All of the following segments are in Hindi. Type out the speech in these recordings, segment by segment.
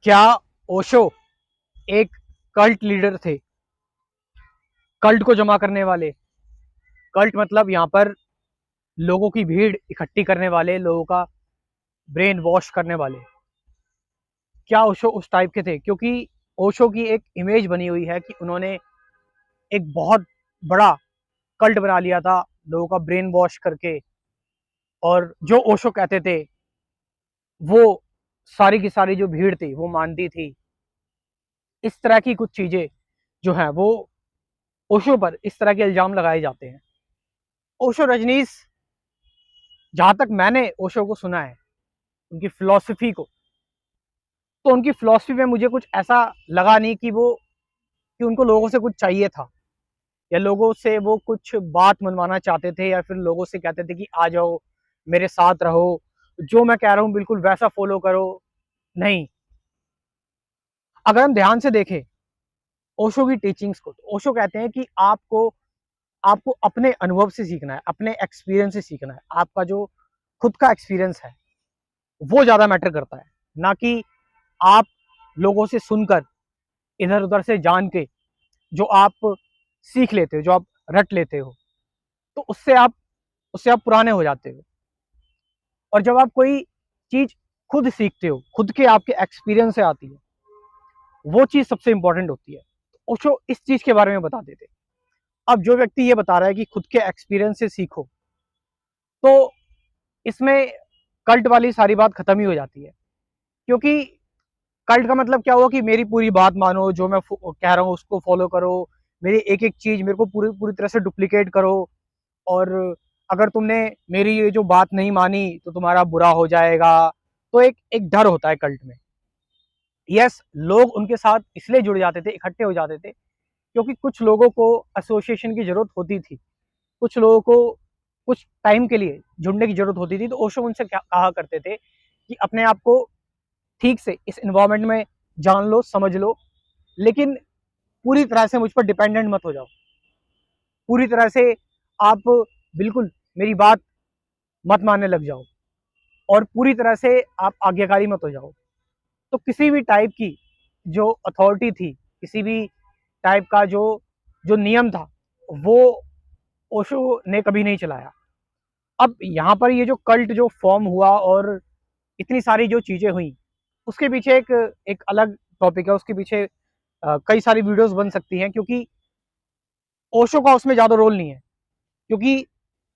क्या ओशो एक कल्ट लीडर थे? कल्ट को जमा करने वाले। कल्ट मतलब यहाँ पर लोगों की भीड़ इकट्ठी करने वाले, लोगों का ब्रेन वॉश करने वाले। क्या ओशो उस टाइप के थे? क्योंकि ओशो की एक इमेज बनी हुई है कि उन्होंने एक बहुत बड़ा कल्ट बना लिया था लोगों का ब्रेन वॉश करके, और जो ओशो कहते थे वो सारी की सारी जो भीड़ थी वो मानती थी। इस तरह की कुछ चीजें जो हैं वो ओशो पर इस तरह के इल्जाम लगाए जाते हैं। ओशो रजनीश, जहां तक मैंने ओशो को सुना है, उनकी फिलॉसफी को, तो उनकी फिलॉसफी में मुझे कुछ ऐसा लगा नहीं कि उनको लोगों से कुछ चाहिए था, या लोगों से वो कुछ बात मनवाना चाहते थे, या फिर लोगों से कहते थे कि आ जाओ मेरे साथ रहो, जो मैं कह रहा हूँ बिल्कुल वैसा फॉलो करो। नहीं। अगर हम ध्यान से देखें ओशो की टीचिंग्स को, तो ओशो कहते हैं कि आपको आपको अपने अनुभव से सीखना है, अपने एक्सपीरियंस से सीखना है। आपका जो खुद का एक्सपीरियंस है वो ज्यादा मैटर करता है, ना कि आप लोगों से सुनकर, इधर उधर से जान के जो आप सीख लेते हो, जो आप रट लेते हो, तो उससे आप पुराने हो जाते हो। और जब आप कोई चीज खुद सीखते हो, खुद के आपके एक्सपीरियंस से आती है, वो चीज सबसे इंपॉर्टेंट होती है। ओशो इस चीज के बारे में बताते थे। अब जो व्यक्ति ये बता रहा है कि खुद के एक्सपीरियंस से सीखो, तो इसमें कल्ट वाली सारी बात खत्म ही हो जाती है। क्योंकि कल्ट का मतलब क्या हुआ कि मेरी पूरी बात मानो, जो मैं कह रहा हूँ उसको फॉलो करो, मेरी एक एक चीज मेरे को पूरी पूरी तरह से डुप्लीकेट करो, और अगर तुमने मेरी ये जो बात नहीं मानी तो तुम्हारा बुरा हो जाएगा। तो एक एक डर होता है कल्ट में। यस, लोग उनके साथ इसलिए जुड़ जाते थे, इकट्ठे हो जाते थे, क्योंकि कुछ लोगों को एसोसिएशन की जरूरत होती थी, कुछ लोगों को कुछ टाइम के लिए जुड़ने की जरूरत होती थी। तो ओशो उनसे क्या कहा करते थे कि अपने आप को ठीक से इस इन्वायरमेंट में जान लो, समझ लो, लेकिन पूरी तरह से मुझ पर डिपेंडेंट मत हो जाओ। पूरी तरह से आप बिल्कुल मेरी बात मत मानने लग जाओ, और पूरी तरह से आप आज्ञाकारी मत हो जाओ। तो किसी भी टाइप की जो अथॉरिटी थी, किसी भी टाइप का जो जो नियम था, वो ओशो ने कभी नहीं चलाया। अब यहाँ पर ये जो कल्ट जो फॉर्म हुआ और इतनी सारी जो चीजें हुई, उसके पीछे एक एक अलग टॉपिक है। उसके पीछे कई सारी वीडियोस बन सकती हैं, क्योंकि ओशो का उसमें ज्यादा रोल नहीं है। क्योंकि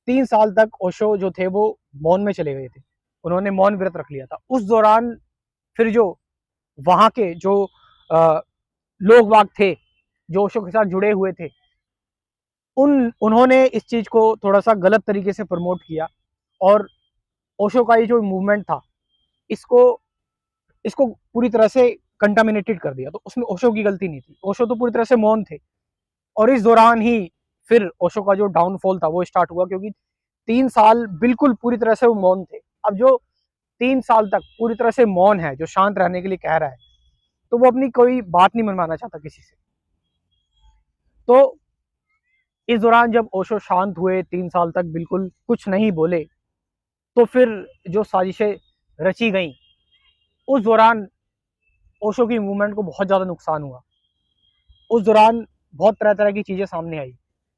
3 साल तक ओशो जो थे वो मौन में चले गए थे, उन्होंने मौन व्रत रख लिया था। उस दौरान फिर जो वहां के जो लोग वाग थे, जो ओशो के साथ जुड़े हुए थे, उन्होंने इस चीज को थोड़ा सा गलत तरीके से प्रमोट किया, और ओशो का ये जो मूवमेंट था, इसको इसको पूरी तरह से कंटामिनेटेड कर दिया। तो उसमें ओशो की गलती नहीं थी, ओशो तो पूरी तरह से मौन थे। और इस दौरान ही फिर ओशो का जो डाउनफॉल था वो स्टार्ट हुआ, क्योंकि 3 साल बिल्कुल पूरी तरह से वो मौन थे। अब जो 3 साल तक पूरी तरह से मौन है, जो शांत रहने के लिए कह रहा है, तो वो अपनी कोई बात नहीं मनवाना चाहता किसी से। तो इस दौरान जब ओशो शांत हुए, 3 साल तक बिल्कुल कुछ नहीं बोले, तो फिर जो साजिशें रची गई, उस दौरान ओशो की मूवमेंट को बहुत ज़्यादा नुकसान हुआ। उस दौरान बहुत तरह तरह की चीज़ें सामने आई,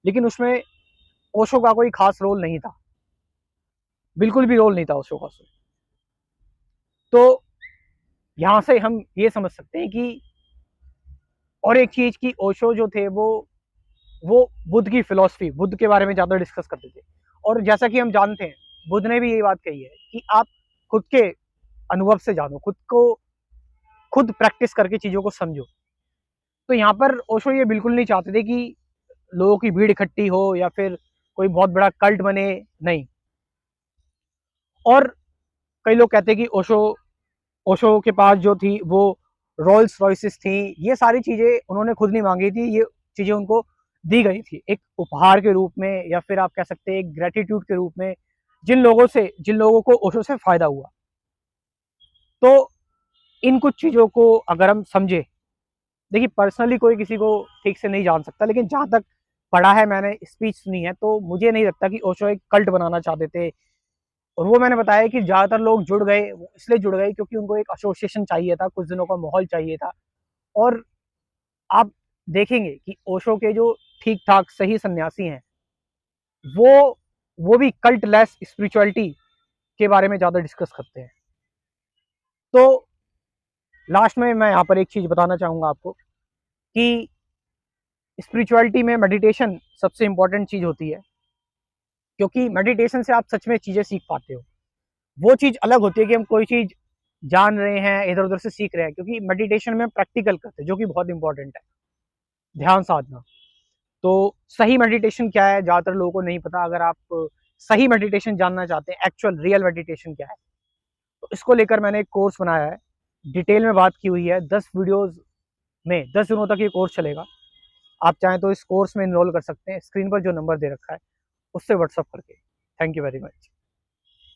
लेकिन उसमें ओशो का कोई खास रोल नहीं था, बिल्कुल भी रोल नहीं था ओशो का। तो यहाँ से हम ये समझ सकते हैं कि, और एक चीज़ की, ओशो जो थे वो बुद्ध की फिलॉसफी, बुद्ध के बारे में ज़्यादा डिस्कस करते थे। और जैसा कि हम जानते हैं, बुद्ध ने भी यही बात कही है कि आप खुद के अनुभव से जानो, खुद प्रैक्टिस करके चीज़ों को समझो। तो यहाँ पर ओशो ये बिल्कुल नहीं चाहते थे कि लोगों की भीड़ इकट्ठी हो या फिर कोई बहुत बड़ा कल्ट बने। नहीं। और कई लोग कहते हैं कि ओशो ओशो के पास जो थी वो रॉल्स रॉयसेस थी। ये सारी चीज़ें उन्होंने खुद नहीं मांगी थी, ये चीज़ें उनको दी गई थी एक उपहार के रूप में, या फिर आप कह सकते हैं एक ग्रेटिट्यूड के रूप में, जिन लोगों को ओशो से फायदा हुआ। तो इन कुछ चीज़ों को अगर हम समझे, देखिए पर्सनली कोई किसी को ठीक से नहीं जान सकता, लेकिन जहाँ तक पढ़ा है, मैंने स्पीच सुनी है, तो मुझे नहीं लगता कि ओशो एक कल्ट बनाना चाहते थे। और वो मैंने बताया कि ज़्यादातर लोग जुड़ गए, वो इसलिए जुड़ गए क्योंकि उनको एक एसोसिएशन चाहिए था, कुछ दिनों का माहौल चाहिए था। और आप देखेंगे कि ओशो के जो ठीक-ठाक सही सन्यासी हैं, वो वो भी कल्ट लेस स्पिरिचुअलिटी के बारे में ज़्यादा डिस्कस करते हैं। तो लास्ट में मैं यहाँ पर एक चीज़ बताना चाहूँगा आपको कि स्पिरिचुअलिटी में मेडिटेशन सबसे इम्पोर्टेंट चीज़ होती है, क्योंकि मेडिटेशन से आप सच में चीज़ें सीख पाते हो। वो चीज़ अलग होती है कि हम कोई चीज़ जान रहे हैं, इधर-उधर से सीख रहे हैं, क्योंकि मेडिटेशन में प्रैक्टिकल करते हैं, जो कि बहुत इम्पोर्टेंट है, ध्यान साधना। तो सही मेडिटेशन क्या है, ज़्यादातर लोगों को नहीं पता। अगर आप सही मेडिटेशन जानना चाहते हैं, एक्चुअल रियल मेडिटेशन क्या है, तो इसको लेकर मैंने एक कोर्स बनाया है, डिटेल में बात की हुई है। 10 वीडियोज़ में 10 दिनों तक ये कोर्स चलेगा। आप चाहें तो इस कोर्स में एनरोल कर सकते हैं, स्क्रीन पर जो नंबर दे रखा है, उससे व्हाट्सएप करके। Thank you very much.